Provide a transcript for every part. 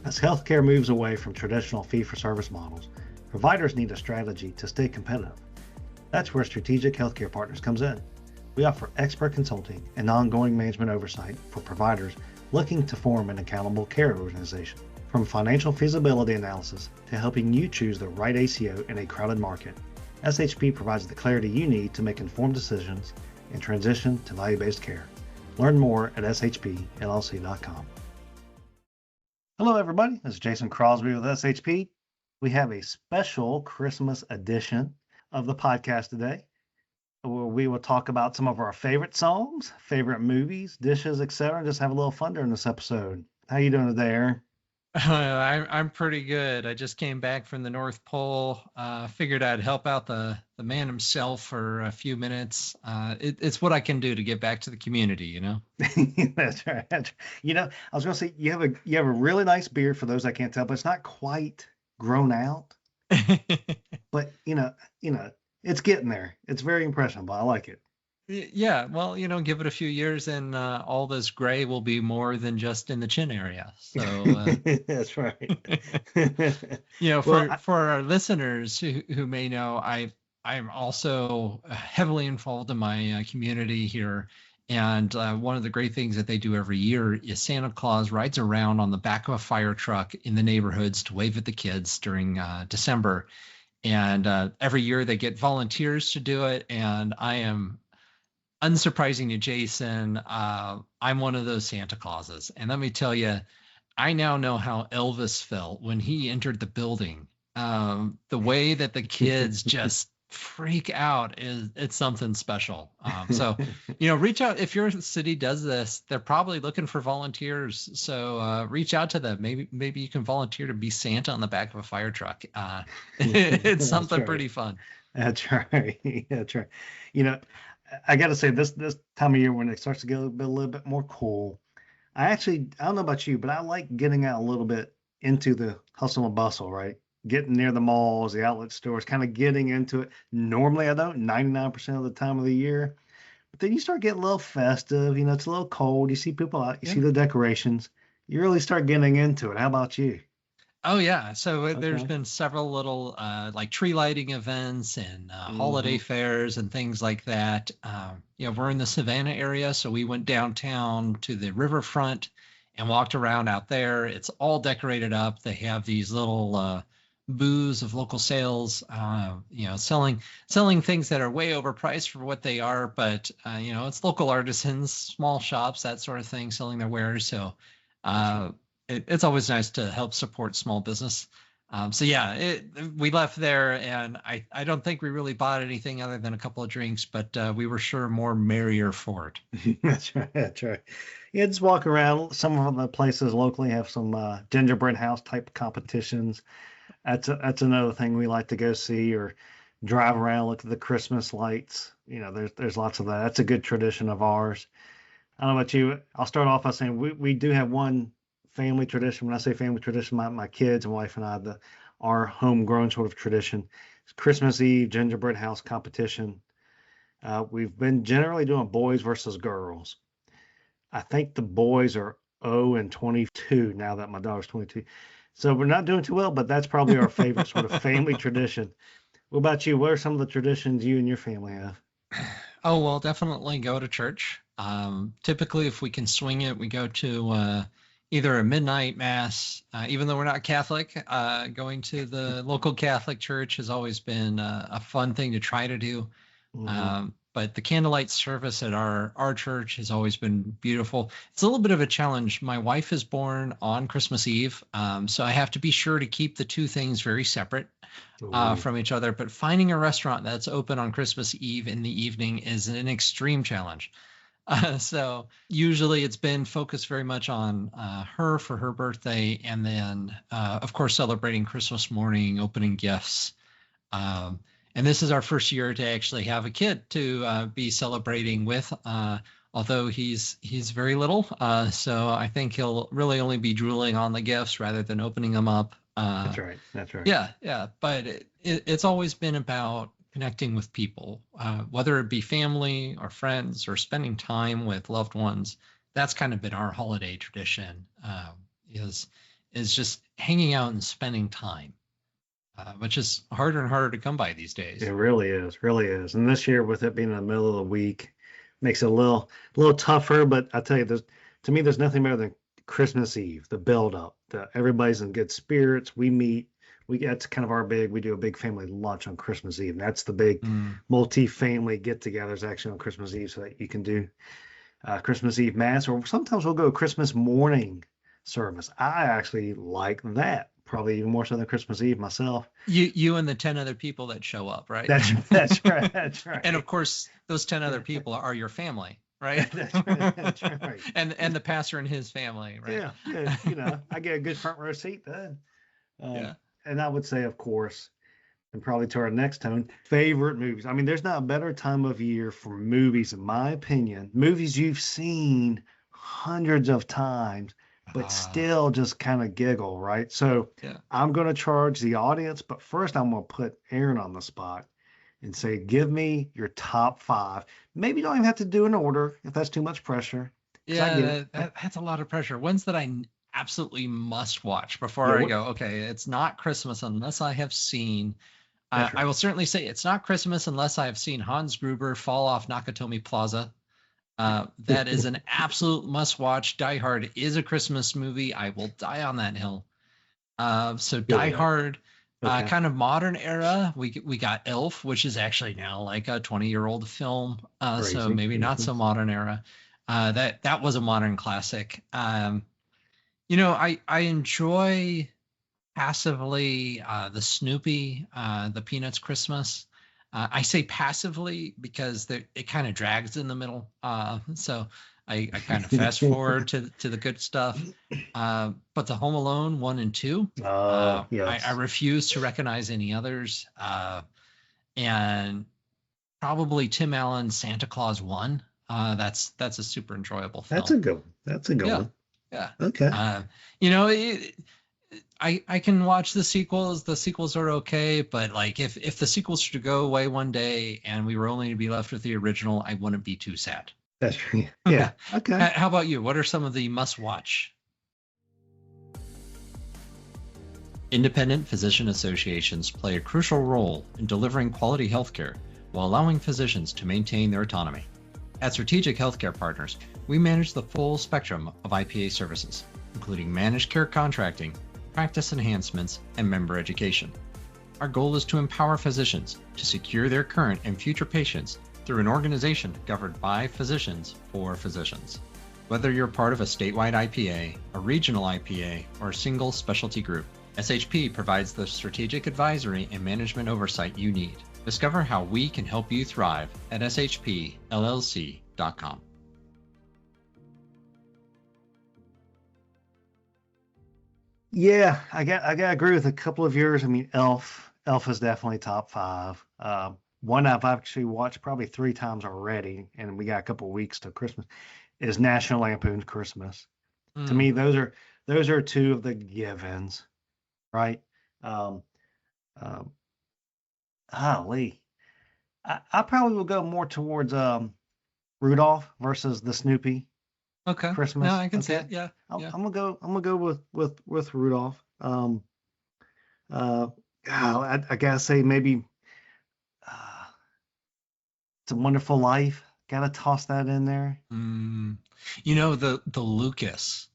As healthcare moves away from traditional fee-for-service models, providers need a strategy to stay competitive. That's where Strategic Healthcare Partners comes in. We offer expert consulting and ongoing management oversight for providers looking to form an accountable care organization. From financial feasibility analysis to helping you choose the right ACO in a crowded market, SHP provides the clarity you need to make informed decisions and transition to value-based care. Learn more at shpllc.com. Hello, everybody. This is Jason Crosby with SHP. We have a special Christmas edition of the podcast today, where we will talk about some of our favorite songs, favorite movies, dishes, etc., and just have a little fun during this episode. How you doing today, Aaron? I'm pretty good. I just came back from the North Pole. Figured I'd help out the man himself for a few minutes. It's what I can do to get back to the community, you know. That's right. You know, I was going to say you have a really nice beard. For those I can't tell, but it's not quite grown out. But you know, it's getting there. It's very impressionable. I like it. Yeah, well, give it a few years and all this gray will be more than just in the chin area. So, that's right. For our listeners who may know, I'm also heavily involved in my community here. And one of the great things that they do every year is Santa Claus rides around on the back of a fire truck in the neighborhoods to wave at the kids during December. And every year they get volunteers to do it. And I am, unsurprising to Jason, I'm one of those Santa Clauses. And let me tell you, I now know how Elvis felt when he entered the building. The way that the kids just freak out it's something special. So, reach out. If your city does this, they're probably looking for volunteers. So reach out to them. Maybe you can volunteer to be Santa on the back of a fire truck. It's something pretty fun. That's right. That's right. I got to say, this time of year when it starts to get a little bit more cool, I don't know about you, but I like getting out a little bit into the hustle and bustle, right? Getting near the malls, the outlet stores, kind of getting into it. Normally I don't, 99% of the time of the year. But then you start getting a little festive, it's a little cold. You see people out, you see the decorations. You really start getting into it. How about you? Oh yeah, so there's been several little like tree lighting events and holiday fairs and things like that. We're in the Savannah area, so we went downtown to the riverfront and walked around out there. It's all decorated up. They have these little booths of local sales, selling things that are way overpriced for what they are, but it's local artisans, small shops, that sort of thing, selling their wares. So it's always nice to help support small business. We left there and I don't think we really bought anything other than a couple of drinks, but we were sure more merrier for it. That's right. That's right. Yeah, just walk around. Some of the places locally have some gingerbread house type competitions. That's another thing we like to go see, or drive around, look at the Christmas lights. There's lots of that. That's a good tradition of ours. I don't know about you. I'll start off by saying we do have one family tradition. When I say family tradition, my kids and wife and I, our homegrown sort of tradition, it's Christmas Eve gingerbread house competition. We've been generally doing boys versus girls. I think the boys are 0 and 22 now that my daughter's 22. So we're not doing too well, but that's probably our favorite sort of family tradition. What about you? What are some of the traditions you and your family have? Oh, well, definitely go to church. Typically, if we can swing it, we go to either a midnight mass, even though we're not Catholic. Going to the local Catholic church has always been a fun thing to try to do. But the candlelight service at our church has always been beautiful. It's a little bit of a challenge. My wife is born on Christmas Eve, so I have to be sure to keep the two things very separate from each other. But finding a restaurant that's open on Christmas Eve in the evening is an extreme challenge. So usually it's been focused very much on her for her birthday, and then, of course, celebrating Christmas morning, opening gifts. And this is our first year to actually have a kid to be celebrating with, although he's very little. So I think he'll really only be drooling on the gifts rather than opening them up. That's right. That's right. Yeah. But it's always been about connecting with people, whether it be family or friends or spending time with loved ones. That's kind of been our holiday tradition, is is just hanging out and spending time, which is harder and harder to come by these It days. really is. And this year, with it being in the middle of the week, makes it a little tougher. But I tell you, to me, there's nothing better than Christmas Eve, the build up, everybody's in good spirits. We meet. That's kind of we do a big family lunch on Christmas Eve. And that's the big Mm. multi-family get-togethers actually on Christmas Eve, so that you can do Christmas Eve mass, or sometimes we'll go Christmas morning service. I actually like that probably even more so than Christmas Eve myself. You and the 10 other people that show up, right? That's right. That's right. And of course, those 10 other people are your family, right? That's right. That's right. And the pastor and his family, right? Yeah. I get a good front row seat then. Yeah. And I would say, of course, and probably to our next tone, favorite movies. I mean, there's not a better time of year for movies, in my opinion. Movies you've seen hundreds of times, but still just kind of giggle, right? So Yeah. I'm going to charge the audience, but first I'm going to put Aaron on the spot and say, give me your top 5. Maybe you don't even have to do an order if that's too much pressure. Yeah, that's a lot of pressure. Ones that I absolutely must watch before I go, okay, it's not Christmas unless I have seen. Right. I will certainly say it's not Christmas unless I have seen Hans Gruber fall off Nakatomi Plaza. That is an absolute must watch. Die Hard is a Christmas movie. I will die on that hill. So Die Hard, kind of modern era. We got Elf, which is actually now like a 20-year-old film. So maybe not so modern era. That was a modern classic. I enjoy passively the Snoopy, the Peanuts Christmas. I say passively because it kind of drags in the middle. So I kind of fast forward to the good stuff. But the Home Alone 1 and 2, yes. I refuse to recognize any others. And probably Tim Allen's Santa Claus 1. That's a super enjoyable film. That's a good one. That's a good one. Yeah. Okay. I can watch the sequels. The sequels are okay, but like if the sequels should go away one day and we were only to be left with the original, I wouldn't be too sad. That's true. Yeah. Okay. How about you? What are some of the must-watch? Independent physician associations play a crucial role in delivering quality healthcare while allowing physicians to maintain their autonomy. At Strategic Healthcare Partners, we manage the full spectrum of IPA services, including managed care contracting, practice enhancements, and member education. Our goal is to empower physicians to secure their current and future patients through an organization governed by physicians for physicians. Whether you're part of a statewide IPA, a regional IPA, or a single specialty group, SHP provides the strategic advisory and management oversight you need. Discover how we can help you thrive at shpllc.com. Yeah, I got to agree with a couple of yours. I mean, Elf is definitely top 5. One I've actually watched probably 3 times already, and we got a couple of weeks to Christmas, is National Lampoon's Christmas. To me, those are 2 of the givens, right? Golly, I probably will go more towards Rudolph versus the Snoopy. Okay. Christmas. No, I can see it. Yeah. I'm gonna go with Rudolph. I gotta say maybe It's a Wonderful Life. Gotta toss that in there. The Lucas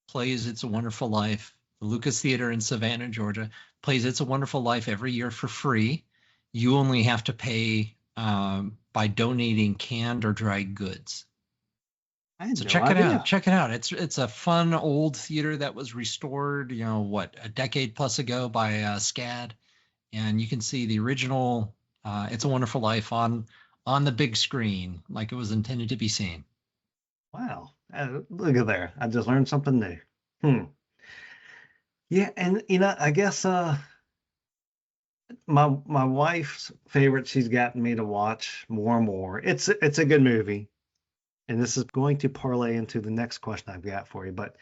plays It's a Wonderful Life. The Lucas Theater in Savannah, Georgia plays It's a Wonderful Life every year for free. You only have to pay by donating canned or dried goods. So check it out. Check it out. It's a fun old theater that was restored, a decade plus ago by SCAD, and you can see the original It's a Wonderful Life on the big screen, like it was intended to be seen. Wow, look at there! I just learned something new. Yeah, and I guess my wife's favorite. She's gotten me to watch more and more. It's a good movie. And this is going to parlay into the next question I've got for you, but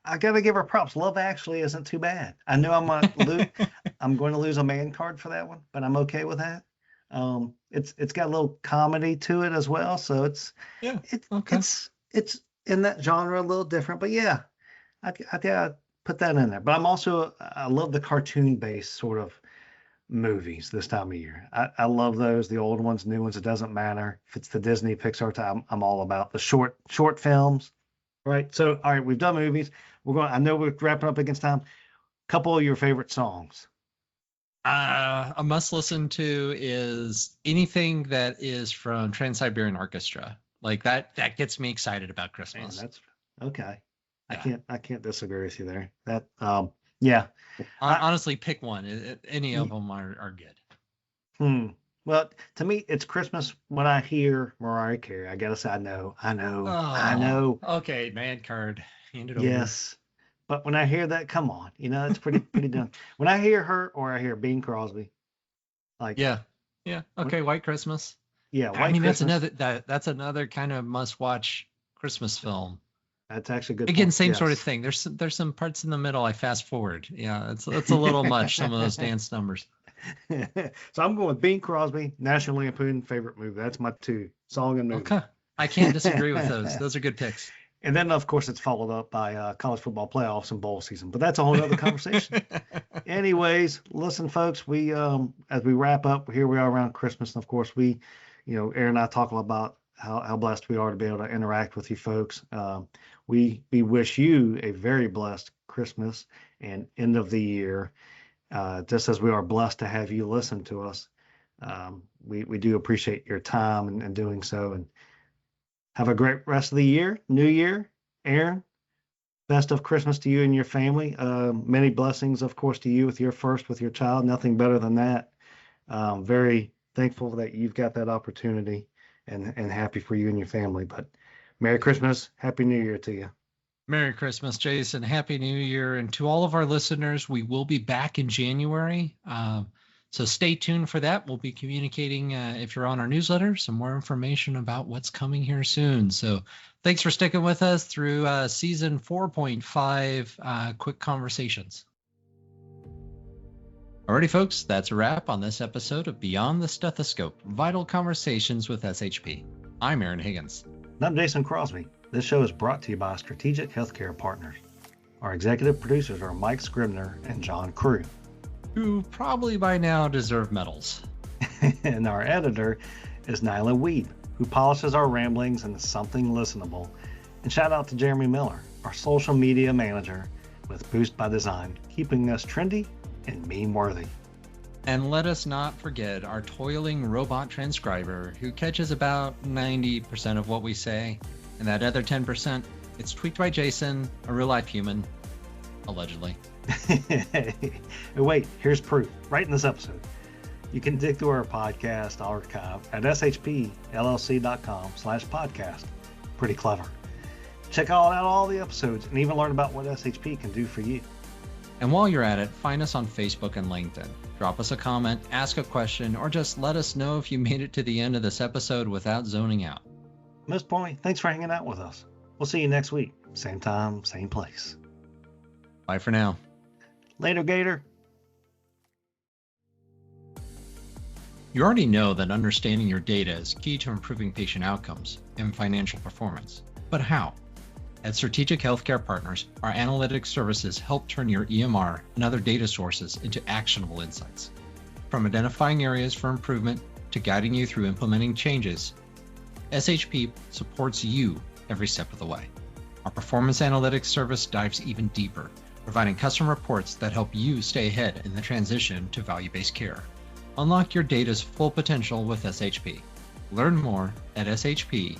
I got to give her props. Love Actually isn't too bad. I know I'm going to lose a man card for that one, but I'm okay with that. It's got a little comedy to it as well, so it's in that genre a little different. But yeah, I gotta put that in there. But I love the cartoon-based sort of movies this time of year. I love those, the old ones, new ones, it doesn't matter. If it's the Disney Pixar time, I'm all about the short films, right? So, all right, we've done movies. I know we're wrapping up against time. Couple of your favorite songs. A must listen to is anything that is from Trans-Siberian Orchestra. Like that gets me excited about Christmas. Man, that's okay. Yeah. I can't disagree with you there. That yeah. Honestly, pick one. Any of them are good. Well, to me, it's Christmas when I hear Mariah Carey. I gotta say, I know. Okay, man card. Hand it Yes. But when I hear that, come on, it's pretty done. When I hear her or I hear Bing Crosby, like yeah. Okay, White Christmas. Yeah, White Christmas. That's another kind of must-watch Christmas film. That's actually good. Again, same sort of thing. There's some parts in the middle I fast forward. Yeah, it's a little much, some of those dance numbers. So I'm going with Bing Crosby, National Lampoon favorite movie. That's my two, song and movie. Okay, I can't disagree with those. Those are good picks. And then, of course, it's followed up by college football playoffs and bowl season. But that's a whole other conversation. Anyways, listen, folks, we as we wrap up, here we are around Christmas. And, of course, Aaron and I talk about how blessed we are to be able to interact with you folks. We wish you a very blessed Christmas and end of the year, just as we are blessed to have you listen to us. We do appreciate your time and doing so. And have a great rest of the year, New Year. Aaron, best of Christmas to you and your family. Many blessings, of course, to you with your child. Nothing better than that. Very thankful that you've got that opportunity and happy for you and your family. But Merry Christmas. Happy New Year to you. Merry Christmas, Jason. Happy New Year. And to all of our listeners, we will be back in January. So stay tuned for that. We'll be communicating, if you're on our newsletter, some more information about what's coming here soon. So thanks for sticking with us through season 4.5 Quick Conversations. Alrighty, folks, that's a wrap on this episode of Beyond the Stethoscope, Vital Conversations with SHP. I'm Aaron Higgins. And I'm Jason Crosby. This show is brought to you by Strategic Healthcare Partners. Our executive producers are Mike Scribner and John Crew, who probably by now deserve medals. And our editor is Nyla Weed, who polishes our ramblings into something listenable. And shout out to Jeremy Miller, our social media manager with Boost by Design, keeping us trendy and meme-worthy. And let us not forget our toiling robot transcriber who catches about 90% of what we say. And that other 10%, it's tweaked by Jason, a real-life human, allegedly. Wait, here's proof. Right in this episode. You can dig through our podcast archive at shpllc.com/podcast. Pretty clever. Check out all the episodes and even learn about what SHP can do for you. And while you're at it, find us on Facebook and LinkedIn. Drop us a comment, ask a question, or just let us know if you made it to the end of this episode without zoning out. Most importantly, thanks for hanging out with us. We'll see you next week. Same time, same place. Bye for now. Later, Gator. You already know that understanding your data is key to improving patient outcomes and financial performance. But how? At Strategic Healthcare Partners, our analytics services help turn your EMR and other data sources into actionable insights. From identifying areas for improvement to guiding you through implementing changes, SHP supports you every step of the way. Our performance analytics service dives even deeper, providing custom reports that help you stay ahead in the transition to value-based care. Unlock your data's full potential with SHP. Learn more at shpllc.com.